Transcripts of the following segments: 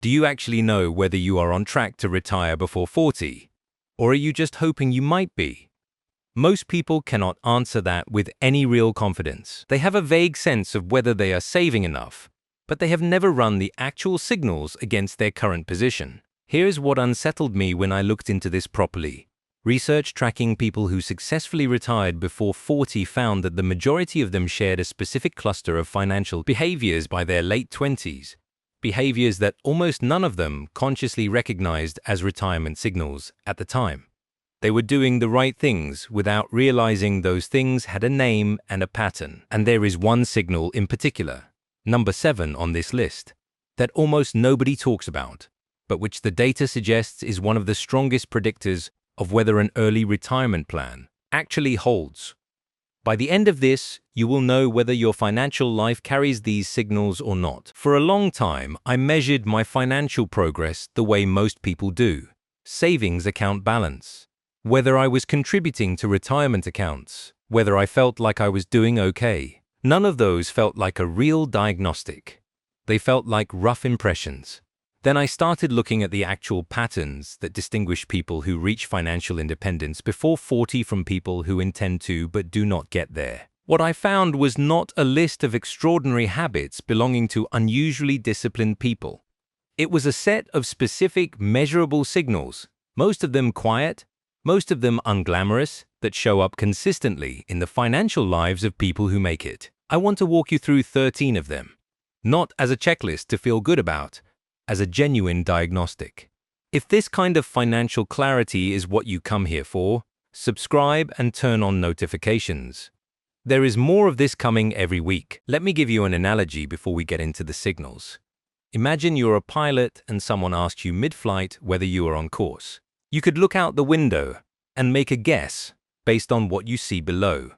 Do you actually know whether you are on track to retire before 40? Or are you just hoping you might be? Most people cannot answer that with any real confidence. They have a vague sense of whether they are saving enough, but they have never run the actual signals against their current position. Here's what unsettled me when I looked into this properly. Research tracking people who successfully retired before 40 found that the majority of them shared a specific cluster of financial behaviors by their late 20s, behaviors that almost none of them consciously recognized as retirement signals at the time. They were doing the right things without realizing those things had a name and a pattern. And there is one signal in particular, number 7 on this list, that almost nobody talks about, but which the data suggests is one of the strongest predictors of whether an early retirement plan actually holds. By the end of this, you will know whether your financial life carries these signals or not. For a long time, I measured my financial progress the way most people do: savings account balance, whether I was contributing to retirement accounts, whether I felt like I was doing okay. None of those felt like a real diagnostic. They felt like rough impressions. Then I started looking at the actual patterns that distinguish people who reach financial independence before 40 from people who intend to but do not get there. What I found was not a list of extraordinary habits belonging to unusually disciplined people. It was a set of specific, measurable signals, most of them quiet, most of them unglamorous, that show up consistently in the financial lives of people who make it. I want to walk you through 13 of them, not as a checklist to feel good about, as a genuine diagnostic. If this kind of financial clarity is what you come here for, subscribe and turn on notifications. There is more of this coming every week. Let me give you an analogy before we get into the signals. Imagine you're a pilot and someone asks you mid-flight whether you are on course. You could look out the window and make a guess based on what you see below.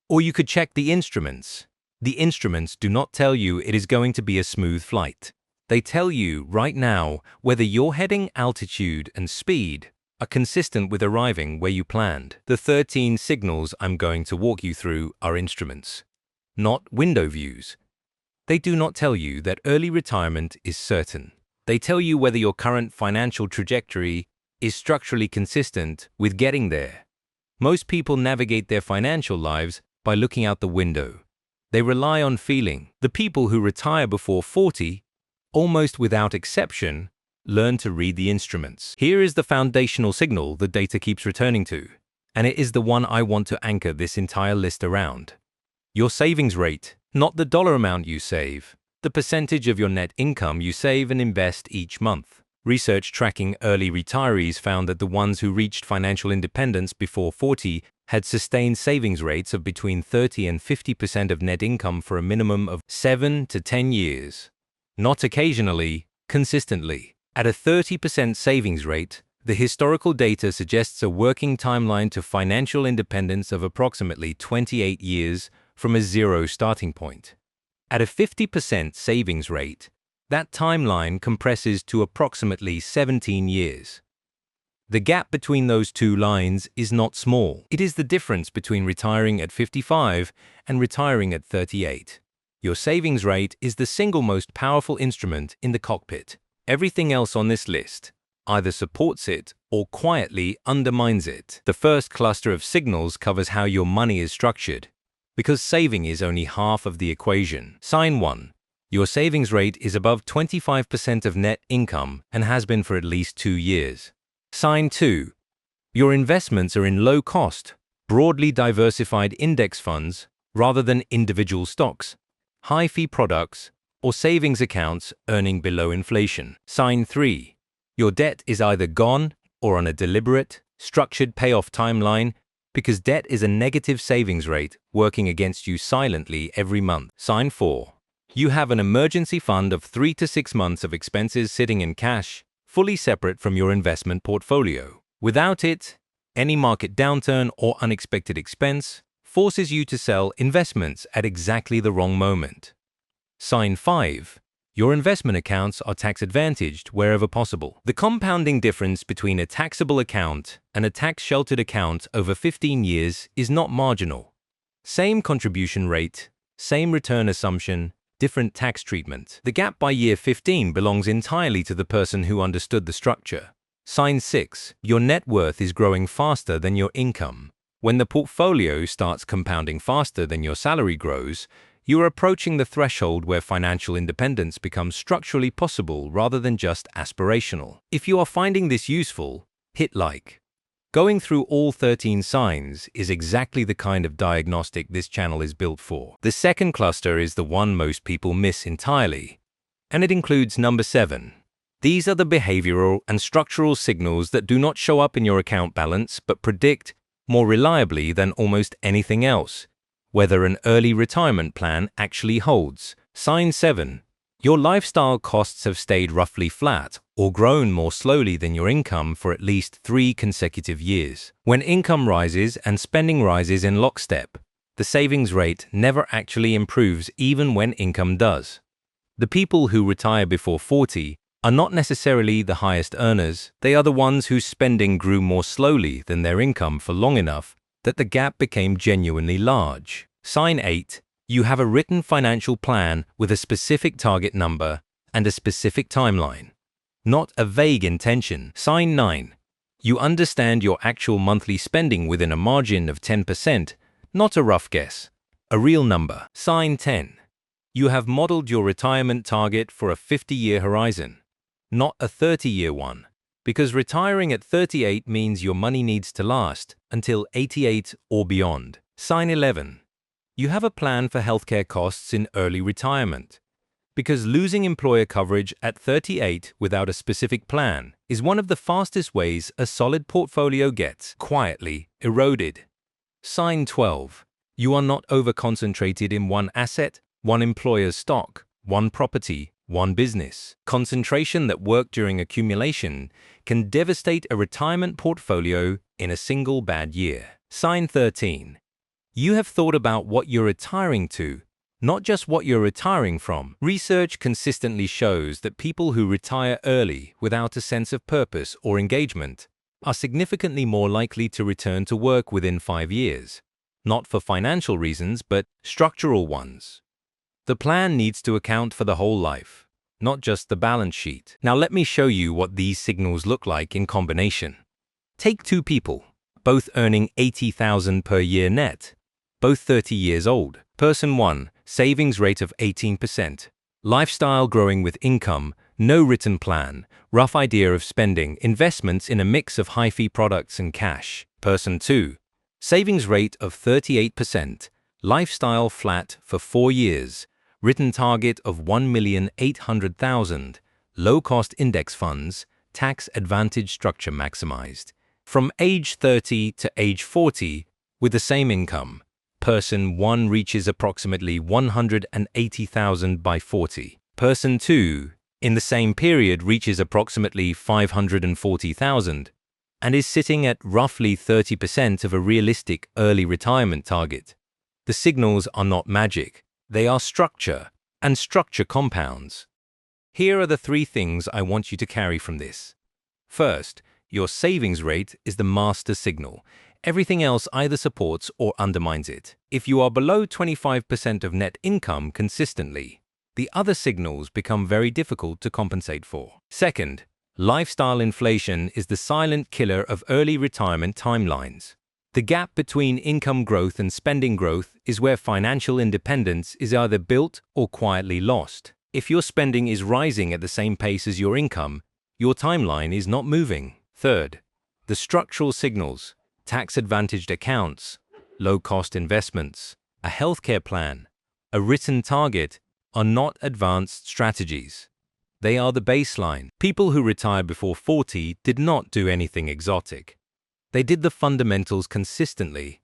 Or you could check the instruments. The instruments do not tell you it is going to be a smooth flight. They tell you right now whether your heading, altitude, and speed are consistent with arriving where you planned. The 13 signals I'm going to walk you through are instruments, not window views. They do not tell you that early retirement is certain. They tell you whether your current financial trajectory is structurally consistent with getting there. Most people navigate their financial lives by looking out the window. They rely on feeling. The people who retire before 40, almost without exception, learn to read the instruments. Here is the foundational signal the data keeps returning to, and it is the one I want to anchor this entire list around. Your savings rate, not the dollar amount you save, the percentage of your net income you save and invest each month. Research tracking early retirees found that the ones who reached financial independence before 40 had sustained savings rates of between 30 and 50% of net income for a minimum of 7 to 10 years. Not occasionally, consistently. At a 30% savings rate, the historical data suggests a working timeline to financial independence of approximately 28 years from a zero starting point. At a 50% savings rate, that timeline compresses to approximately 17 years. The gap between those two lines is not small. It is the difference between retiring at 55 and retiring at 38. Your savings rate is the single most powerful instrument in the cockpit. Everything else on this list either supports it or quietly undermines it. The first cluster of signals covers how your money is structured, because saving is only half of the equation. Sign 1. Your savings rate is above 25% of net income and has been for at least 2 years. Sign 2. Your investments are in low-cost, broadly diversified index funds rather than individual stocks, high-fee products, or savings accounts earning below inflation. Sign 3. Your debt is either gone or on a deliberate, structured payoff timeline because debt is a negative savings rate working against you silently every month. Sign 4. You have an emergency fund of 3 to 6 months of expenses sitting in cash, fully separate from your investment portfolio. Without it, any market downturn or unexpected expense forces you to sell investments at exactly the wrong moment. Sign 5. Your investment accounts are tax-advantaged wherever possible. The compounding difference between a taxable account and a tax-sheltered account over 15 years is not marginal. Same contribution rate, same return assumption, different tax treatment. The gap by year 15 belongs entirely to the person who understood the structure. Sign 6. Your net worth is growing faster than your income. When the portfolio starts compounding faster than your salary grows, you are approaching the threshold where financial independence becomes structurally possible rather than just aspirational. If you are finding this useful, hit like. Going through all 13 signs is exactly the kind of diagnostic this channel is built for. The second cluster is the one most people miss entirely, and it includes number 7. These are the behavioral and structural signals that do not show up in your account balance but predict, more reliably than almost anything else, whether an early retirement plan actually holds. Sign 7. Your lifestyle costs have stayed roughly flat or grown more slowly than your income for at least 3 consecutive years. When income rises and spending rises in lockstep, the savings rate never actually improves even when income does. The people who retire before 40 are not necessarily the highest earners. They are the ones whose spending grew more slowly than their income for long enough that the gap became genuinely large. Sign 8. You have a written financial plan with a specific target number and a specific timeline, not a vague intention. Sign 9. You understand your actual monthly spending within a margin of 10%, not a rough guess, a real number. Sign 10. You have modeled your retirement target for a 50-year horizon, not a 30-year one, because retiring at 38 means your money needs to last until 88 or beyond. Sign 11. You have a plan for healthcare costs in early retirement, because losing employer coverage at 38 without a specific plan is one of the fastest ways a solid portfolio gets quietly eroded. Sign 12. You are not over-concentrated in one asset, one employer's stock, one property, one business. Concentration that worked during accumulation can devastate a retirement portfolio in a single bad year. Sign 13. You have thought about what you're retiring to, not just what you're retiring from. Research consistently shows that people who retire early without a sense of purpose or engagement are significantly more likely to return to work within 5 years, not for financial reasons but structural ones. The plan needs to account for the whole life, not just the balance sheet. Now let me show you what these signals look like in combination. Take 2 people, both earning $80,000 per year net, both 30 years old. Person 1, savings rate of 18%. Lifestyle growing with income, no written plan, rough idea of spending, investments in a mix of high-fee products and cash. Person 2, savings rate of 38%, lifestyle flat for 4 years, written target of $1,800,000, low-cost index funds, tax advantage structure maximized. From age 30 to age 40 with the same income, Person 1 reaches approximately $180,000 by 40. Person 2, in the same period, reaches approximately $540,000 and is sitting at roughly 30% of a realistic early retirement target. The signals are not magic. They are structure, and structure compounds. Here are the 3 things I want you to carry from this. First, your savings rate is the master signal. Everything else either supports or undermines it. If you are below 25% of net income consistently, the other signals become very difficult to compensate for. Second, lifestyle inflation is the silent killer of early retirement timelines. The gap between income growth and spending growth is where financial independence is either built or quietly lost. If your spending is rising at the same pace as your income, your timeline is not moving. Third, the structural signals, tax-advantaged accounts, low-cost investments, a healthcare plan, a written target are not advanced strategies. They are the baseline. People who retired before 40 did not do anything exotic. They did the fundamentals consistently,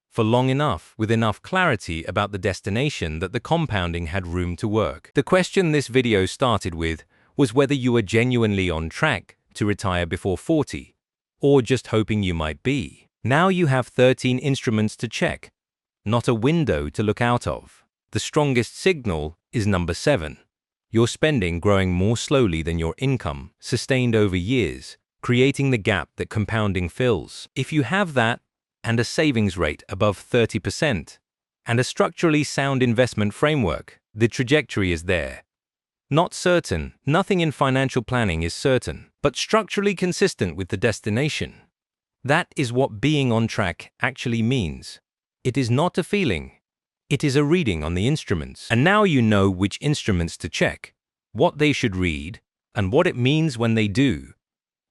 for long enough, with enough clarity about the destination that the compounding had room to work. The question this video started with was whether you were genuinely on track to retire before 40, or just hoping you might be. Now you have 13 instruments to check, not a window to look out of. The strongest signal is number 7. Your spending growing more slowly than your income, sustained over years, creating the gap that compounding fills. If you have that, and a savings rate above 30%, and a structurally sound investment framework, The trajectory is there. Not certain, nothing in financial planning is certain, but structurally consistent with the destination. That is what being on track actually means. It is not a feeling. It is a reading on the instruments. And now you know which instruments to check, what they should read, and what it means when they do.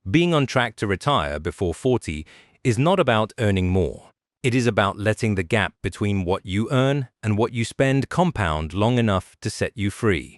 Being on track to retire before 40 is not about earning more. It is about letting the gap between what you earn and what you spend compound long enough to set you free.